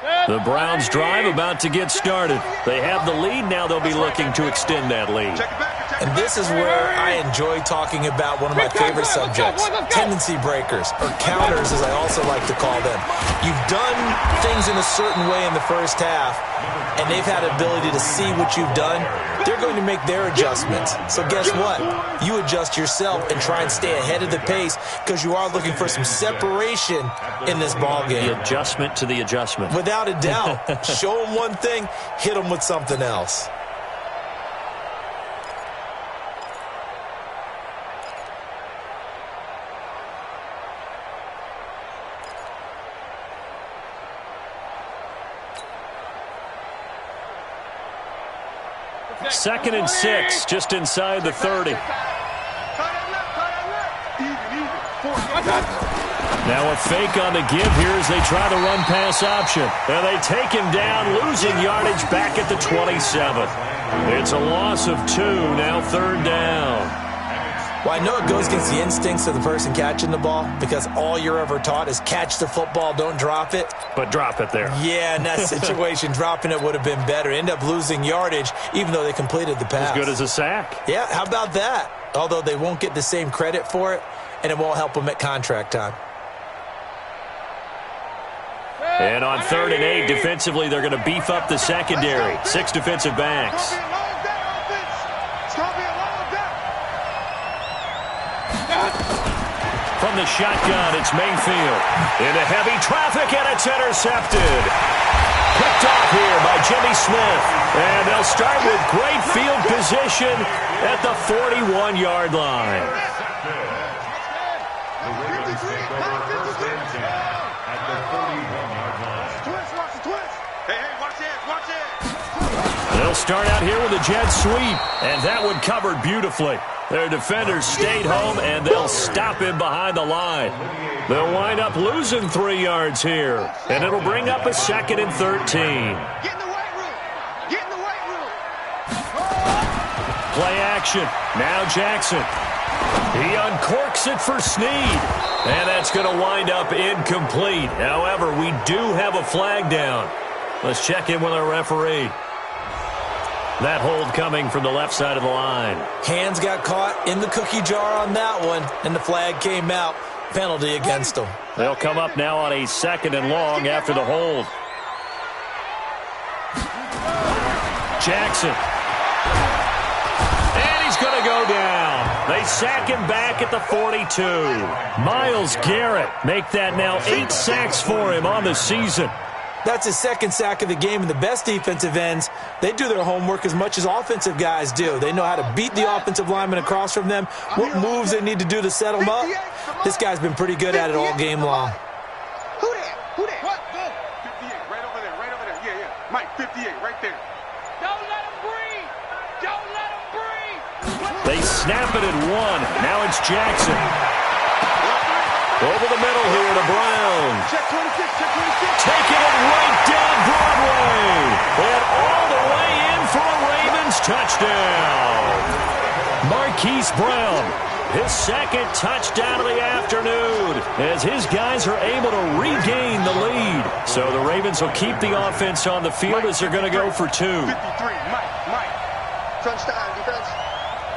The Browns' drive about to get started. They have the lead. Now they'll be looking to extend that lead. And this is where I enjoy talking about one of my favorite subjects, tendency breakers, or counters as I also like to call them. You've done things in a certain way in the first half, and they've had ability to see what you've done. They're going to make their adjustments. So guess what? You adjust yourself and try and stay ahead of the pace because you are looking for some separation in this ballgame. The adjustment to the adjustment. Without a doubt. Show them one thing, hit them with something else. Second and 6, just inside the 30. Now a fake on the give here as they try the run-pass option. And they take him down, losing yardage back at the 27. It's a loss of 2, now third down. Well, I know it goes against the instincts of the person catching the ball because all you're ever taught is catch the football, don't drop it. But drop it there. Yeah, in that situation, dropping it would have been better. End up losing yardage even though they completed the pass. As good as a sack. Yeah, how about that? Although they won't get the same credit for it, and it won't help them at contract time. And on 3rd and 8, defensively, they're going to beef up the secondary. 6 defensive backs. From the shotgun, it's Mayfield. Into heavy traffic, and it's intercepted. Picked off here by Jimmy Smith. And they'll start with great field position at the 41-yard line. They'll start out here with a jet sweep, and that one covered beautifully. Their defenders stayed home, and they'll stop him behind the line. They'll wind up losing 3 yards here, and it'll bring up a 2nd and 13. Get in the weight room. Get in the weight room. Play action. Now Jackson. He uncorks it for Snead, and that's going to wind up incomplete. However, we do have a flag down. Let's check in with our referee. That hold coming from the left side of the line. Hands got caught in the cookie jar on that one, and the flag came out. Penalty against them. They'll come up now on a 2nd and long after the hold. Jackson. And he's going to go down. They sack him back at the 42. Myles Garrett make that now 8 sacks for him on the season. That's his 2nd sack of the game, and the best defensive ends, they do their homework as much as offensive guys do. They know how to beat the offensive lineman across from them, what moves they need to do to set them up. This guy's been pretty good at it all game long. Who that? Who that? What? 58, right over there, right over there. Yeah, yeah. Mike, 58, right there. Don't let him breathe. Don't let him breathe. They snap it at 1. Now it's Jackson. Over the middle here to Brown. Check 26, check 26. Taking it right down Broadway. And all the way in for a Ravens touchdown. Marquise Brown, his 2nd touchdown of the afternoon, as his guys are able to regain the lead. So the Ravens will keep the offense on the field as they're going to go for 2. 53, Mike. Touchdown, defense.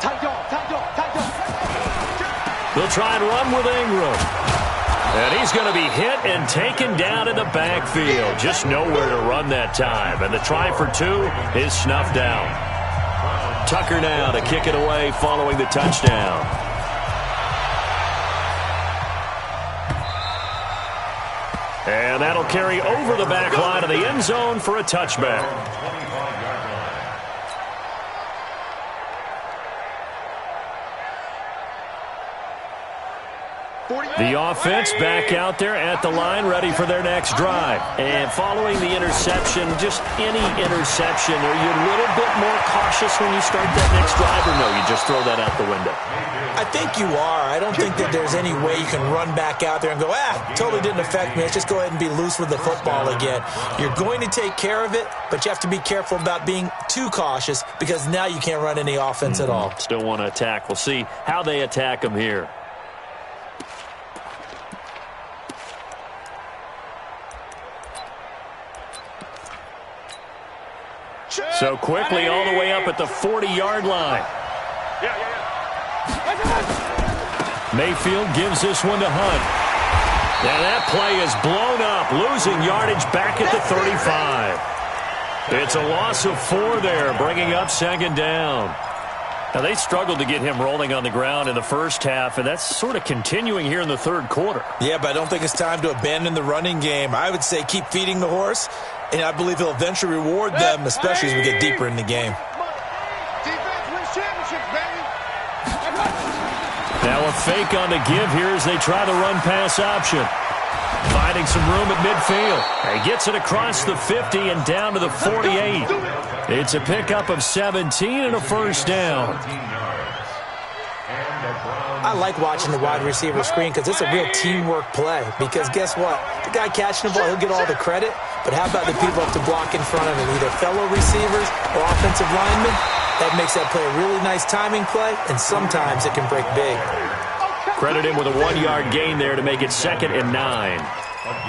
Tight dog. They'll try and run with Ingram. And he's going to be hit and taken down in the backfield. Just nowhere to run that time. And the try for 2 is snuffed out. Tucker now to kick it away following the touchdown. And that'll carry over the back line of the end zone for a touchback. The offense back out there at the line, ready for their next drive. And following the interception, just any interception, are you a little bit more cautious when you start that next drive, or no, you just throw that out the window? I think you are. I don't think that there's any way you can run back out there and go, totally didn't affect me. Let's just go ahead and be loose with the football again. You're going to take care of it, but you have to be careful about being too cautious because now you can't run any offense at all. Still want to attack. We'll see how they attack them here. So quickly all the way up at the 40-yard line. Mayfield gives this one to Hunt. And that play is blown up, losing yardage back at the 35. It's a loss of 4 there, bringing up second down. Now, they struggled to get him rolling on the ground in the first half, and that's sort of continuing here in the third quarter. Yeah, but I don't think it's time to abandon the running game. I would say keep feeding the horse, and I believe he'll eventually reward them, especially as we get deeper in the game. Now a fake on the give here as they try the run-pass option. Finding some room at midfield. He gets it across the 50 and down to the 48. It's a pickup of 17 and a first down. I like watching the wide receiver screen because it's a real teamwork play. Because guess what? The guy catching the ball, he'll get all the credit. But how about the people up to block in front of him? Either fellow receivers or offensive linemen. That makes that play a really nice timing play, and sometimes it can break big. Credit him with a 1-yard gain there to make it 2nd and 9.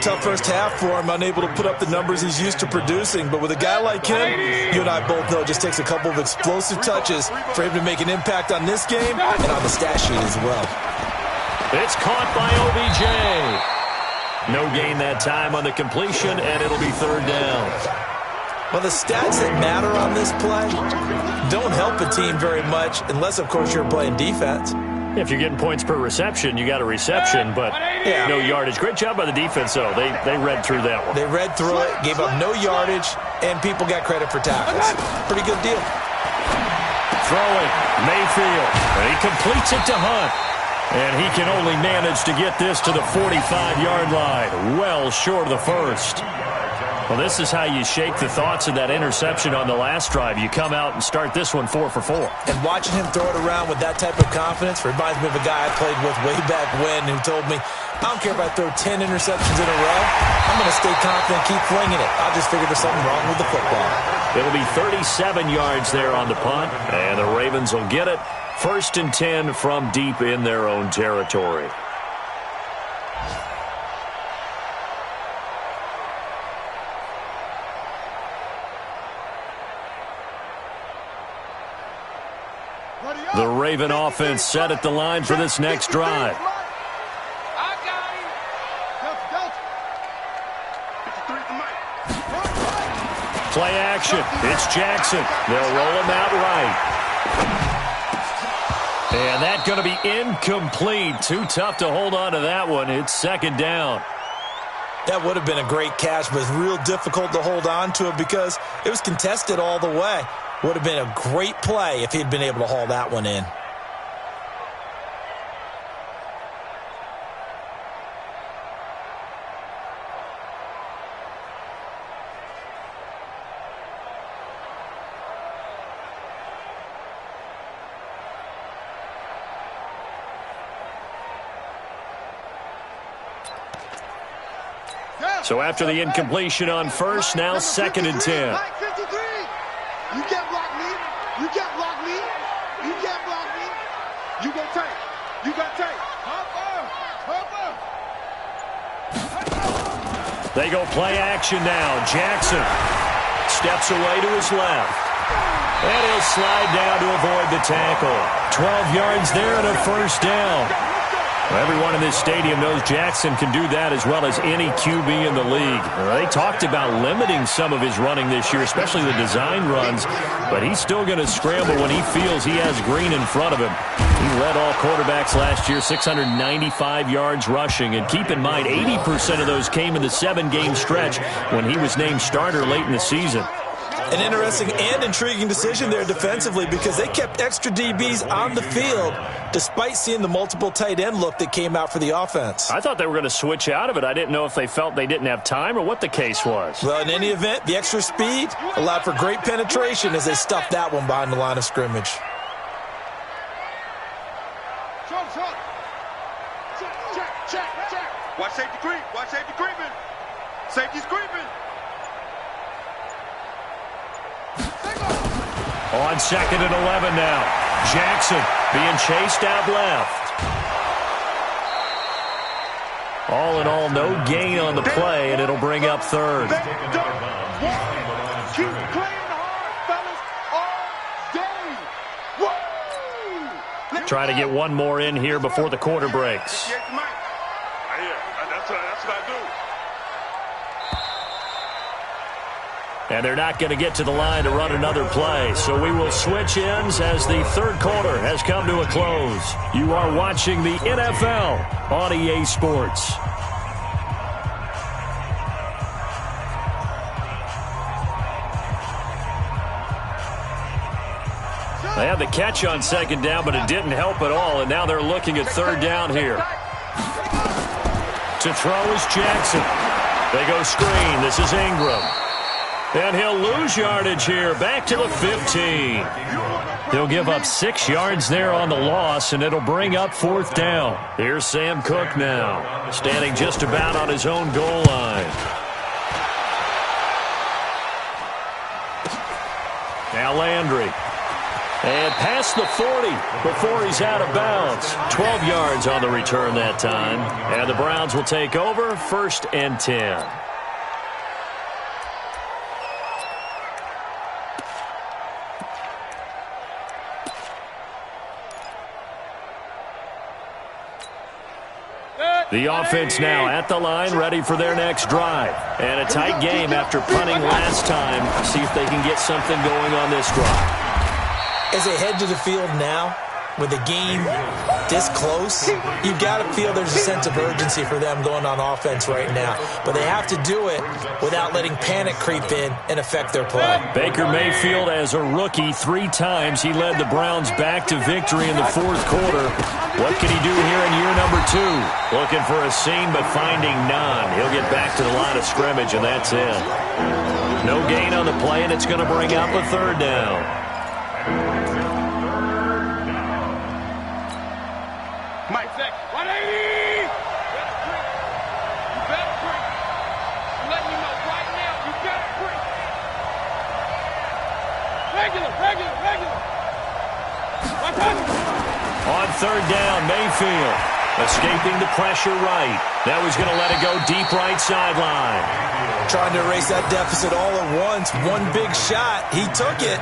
Tough first half for him, unable to put up the numbers he's used to producing. But with a guy like him, you and I both know it just takes a couple of explosive touches for him to make an impact on this game and on the stat sheet as well. It's caught by OBJ. No gain that time on the completion, and it'll be 3rd down. Well, the stats that matter on this play don't help a team very much unless, of course, you're playing defense. If you're getting points per reception, you got a reception, but no yardage. Great job by the defense, though. They read through that one. They read through it, gave up no yardage, and people got credit for tackles. Pretty good deal. Throwing, Mayfield. And he completes it to Hunt. And he can only manage to get this to the 45-yard line, well short of the first. Well, this is how you shake the thoughts of that interception on the last drive. You come out and start this one 4 for 4. And watching him throw it around with that type of confidence reminds me of a guy I played with way back when who told me, I don't care if I throw 10 interceptions in a row. I'm going to stay confident, keep flinging it. I'll just figure there's something wrong with the football. It'll be 37 yards there on the punt, and the Ravens will get it. 1st and 10 from deep in their own territory. The Raven offense set at the line for this next drive. Play action. It's Jackson. They'll roll him out right. And that's going to be incomplete. Too tough to hold on to that one. It's 2nd down. That would have been a great catch, but it's real difficult to hold on to it because it was contested all the way. Would have been a great play if he'd been able to haul that one in. So after the incompletion on first, now 2nd and 10. You can't block me. You can't block me. You can't block me. You go tight. You got tight. They go play action now. Jackson steps away to his left. And he'll slide down to avoid the tackle. 12 yards there and a first down. Well, everyone in this stadium knows Jackson can do that as well as any QB in the league. They talked about limiting some of his running this year, especially the design runs, but he's still going to scramble when he feels he has green in front of him. He led all quarterbacks last year, 695 yards rushing, and keep in mind 80% of those came in the 7-game stretch when he was named starter late in the season. An interesting and intriguing decision there defensively because they kept extra DBs on the field despite seeing the multiple tight end look that came out for the offense. I thought they were going to switch out of it. I didn't know if they felt they didn't have time or what the case was. Well, in any event, the extra speed allowed for great penetration as they stuffed that one behind the line of scrimmage. Check. Watch safety creep. Watch safety creeping. Safety's creeping. On 2nd and 11 now. Jackson being chased out left. All in all, no gain on the play, and it'll bring up 3rd. Keep playing hard. Try to get one more in here before the quarter breaks. That's what I do. And they're not going to get to the line to run another play. So we will switch ends as the third quarter has come to a close. You are watching the NFL on EA Sports. They had the catch on second down, but it didn't help at all. And now they're looking at third down here. To throw is Jackson. They go screen. This is Ingram. And he'll lose yardage here, back to the 15. He'll give up 6 yards there on the loss, and it'll bring up fourth down. Here's Sam Cook now, standing just about on his own goal line. Now Landry. And past the 40 before he's out of bounds. 12 yards on the return that time. And the Browns will take over, 1st and 10. The offense now at the line, ready for their next drive. And a tight game after punting last time. See if they can get something going on this drive. As they head to the field now, with the game this close, you've got to feel there's a sense of urgency for them going on offense right now. But they have to do it without letting panic creep in and affect their play. Baker Mayfield, as a rookie, 3 times he led the Browns back to victory in the fourth quarter. What can he do here in year number 2? Looking for a seam, but finding none. He'll get back to the line of scrimmage, and that's it. No gain on the play, and it's going to bring up a third down. Mike, 180! You better break. I'm letting you know right now, you better break. Regular. On third down, Mayfield escaping the pressure right. Now he's going to let it go deep right sideline. Trying to erase that deficit all at once. One big shot. He took it.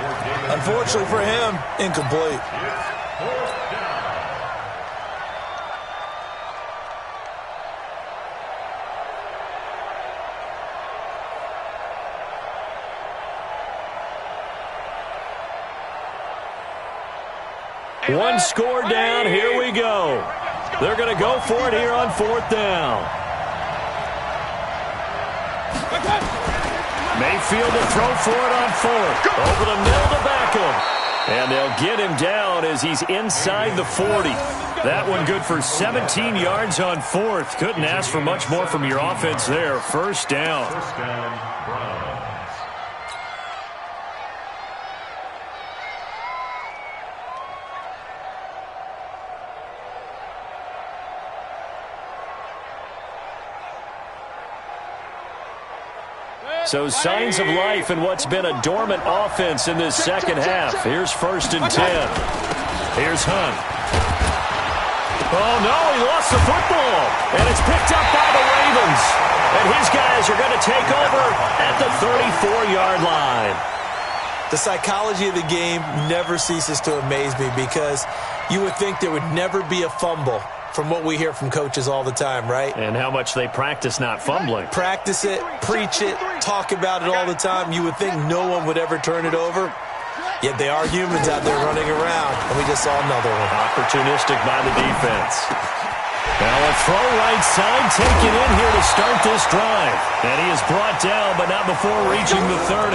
Unfortunately for him, incomplete. One score down. Here we go. They're going to go for it here on fourth down. Mayfield to throw for it on fourth. Over the middle to Beckham. And they'll get him down as he's inside the 40. That one good for 17 yards on fourth. Couldn't ask for much more from your offense there. First down. So signs of life in what's been a dormant offense in this second half. Here's 1st and 10. Here's Hunt. Oh, no, he lost the football. And it's picked up by the Ravens. And his guys are going to take over at the 34-yard line. The psychology of the game never ceases to amaze me because you would think there would never be a fumble from what we hear from coaches all the time, right? And how much they practice not fumbling. Practice it, preach it, talk about it all the time. You would think no one would ever turn it over. Yet they are humans out there running around, and we just saw another one. Opportunistic by the defense. Now a throw right side taken in here to start this drive. And he is brought down, but not before reaching the 30.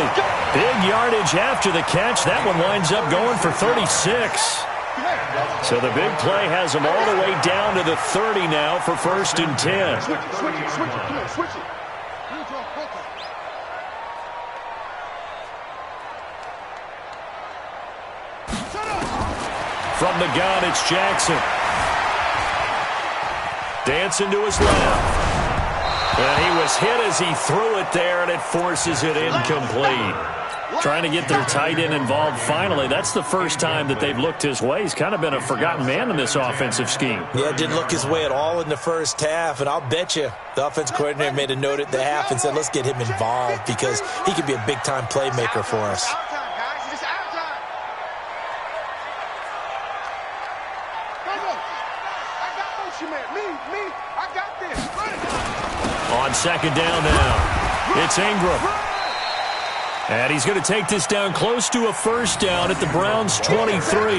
Big yardage after the catch. That one winds up going for 36. So the big play has him all the way down to the 30 now for 1st and 10. Switch it. From the gun, it's Jackson. Dancing to his left. And he was hit as he threw it there, and it forces it incomplete. Trying to get their tight end involved finally. That's the first time that they've looked his way. He's kind of been a forgotten man in this offensive scheme. Yeah, didn't look his way at all in the first half, and I'll bet you the offense coordinator made a note at the half and said, let's get him involved because he could be a big-time playmaker for us. second down now. It's Ingram. And he's going to take this down close to a first down at the Browns' 23.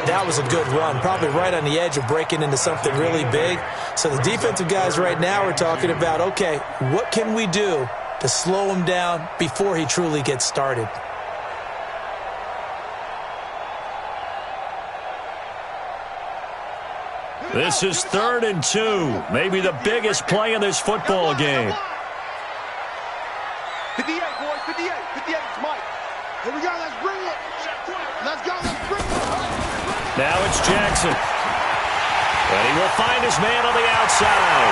That was a good run, probably right on the edge of breaking into something really big. So the defensive guys right now are talking about, okay, what can we do to slow him down before he truly gets started? This is 3rd and 2, maybe the biggest play in this football game. 58, boys, 58, 58, it's Mike. Here we go, let's bring it. Let's go, let's bring it. Now it's Jackson. And he will find his man on the outside.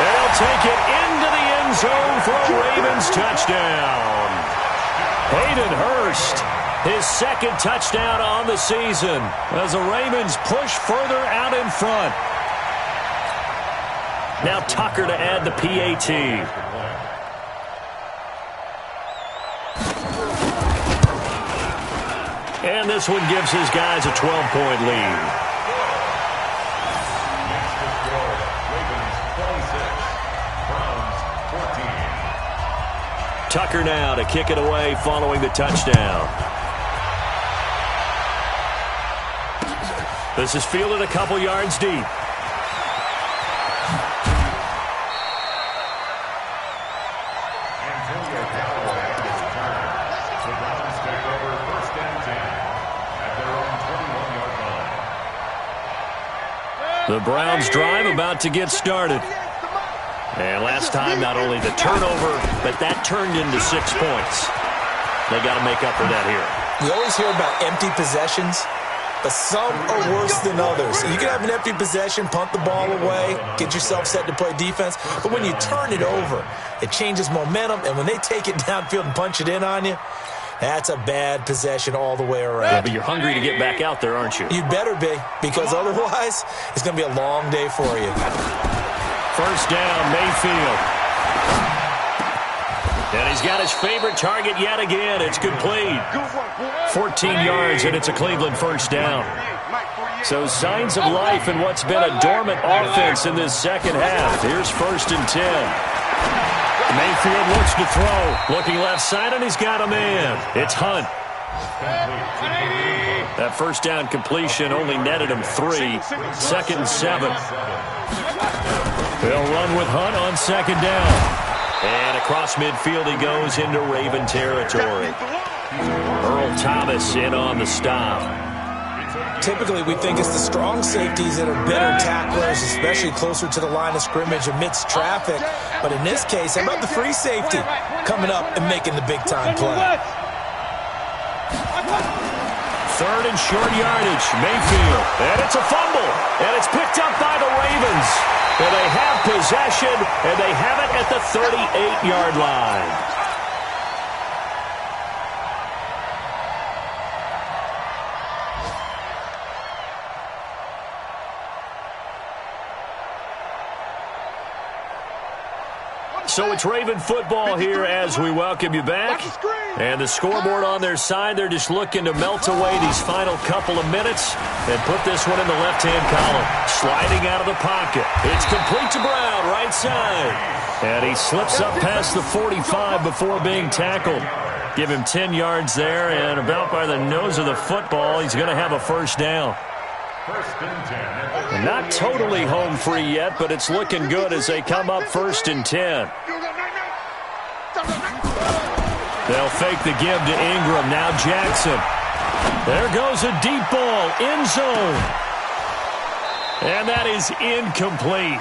And he'll take it into the end zone for a Ravens touchdown. Hayden Hurst, his second touchdown on the season as the Ravens push further out in front. Now Tucker to add the PAT. And this one gives his guys a 12-point lead. Tucker now to kick it away following the touchdown. This is fielded a couple yards deep. The Browns drive about to get started. And last time, not only the turnover, but that turned into 6 points. They got to make up for that here. We always hear about empty possessions, but some are worse than others. You can have an empty possession, punt the ball away, get yourself set to play defense, but when you turn it over, it changes momentum, and when they take it downfield and punch it in on you, that's a bad possession all the way around. Yeah, but you're hungry to get back out there, aren't you? You better be, because otherwise, it's going to be a long day for you. First down, Mayfield. And he's got his favorite target yet again. It's complete. 14 yards, and it's a Cleveland first down. So signs of life in what's been a dormant offense in this second half. Here's 1st and 10. Mayfield looks to throw. Looking left side, and he's got a man. It's Hunt. That first down completion only netted him 3. 2nd and 7. They'll run with Hunt on 2nd down. And across midfield he goes into Raven territory. Earl Thomas in on the stop. Typically, we think it's the strong safeties that are better tacklers, especially closer to the line of scrimmage amidst traffic. But in this case, how about the free safety coming up and making the big-time play? 3rd and short yardage, Mayfield. And it's a fumble. And it's picked up by the Ravens. And they have possession, and they have it at the 38-yard line. So it's Raven football here as we welcome you back. And the scoreboard on their side, they're just looking to melt away these final couple of minutes and put this one in the left-hand column. Sliding out of the pocket. It's complete to Brown, right side. And he slips up past the 45 before being tackled. Give him 10 yards there, and about by the nose of the football, he's going to have a first down. Not totally home free yet, but it's looking good as they come up 1st and 10. They'll fake the give to Ingram. Now Jackson. There goes a deep ball. End zone. And that is incomplete.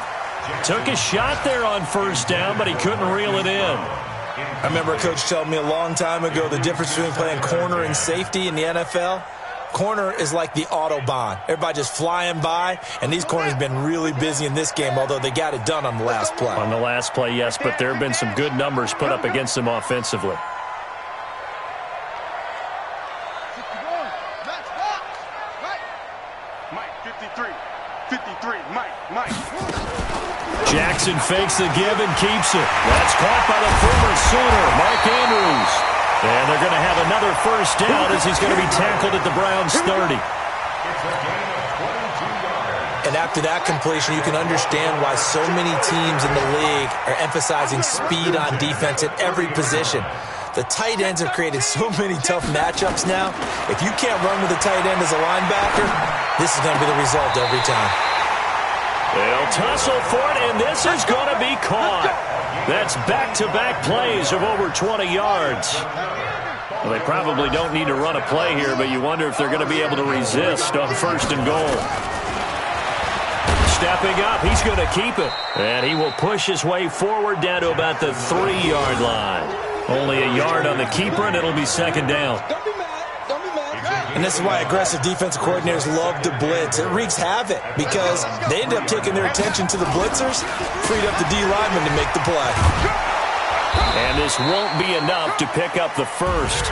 Took a shot there on 1st down, but he couldn't reel it in. I remember a coach telling me a long time ago the difference between playing corner and safety in the NFL. Corner is like the Autobahn. Everybody just flying by, and these corners have been really busy in this game, although they got it done on the last play. On the last play, yes, but there have been some good numbers put up against them offensively. Mike, 53, 53, Mike. Jackson fakes the give and keeps it. That's caught by the former Sooner, Mark Andrews. And they're going to have another first down as he's going to be tackled at the Browns' 30. And after that completion, you can understand why so many teams in the league are emphasizing speed on defense at every position. The tight ends have created so many tough matchups now. If you can't run with a tight end as a linebacker, this is going to be the result every time. They'll tussle for it, and this is going to be caught. That's back-to-back plays of over 20 yards. Well, they probably don't need to run a play here, but you wonder if they're going to be able to resist on 1st and goal. Stepping up, he's going to keep it. And he will push his way forward down to about the 3-yard line. Only a yard on the keeper, and it'll be 2nd down. And this is why aggressive defensive coordinators love to blitz. It wreaks havoc because they end up taking their attention to the blitzers, freed up the D lineman to make the play. And this won't be enough to pick up the first.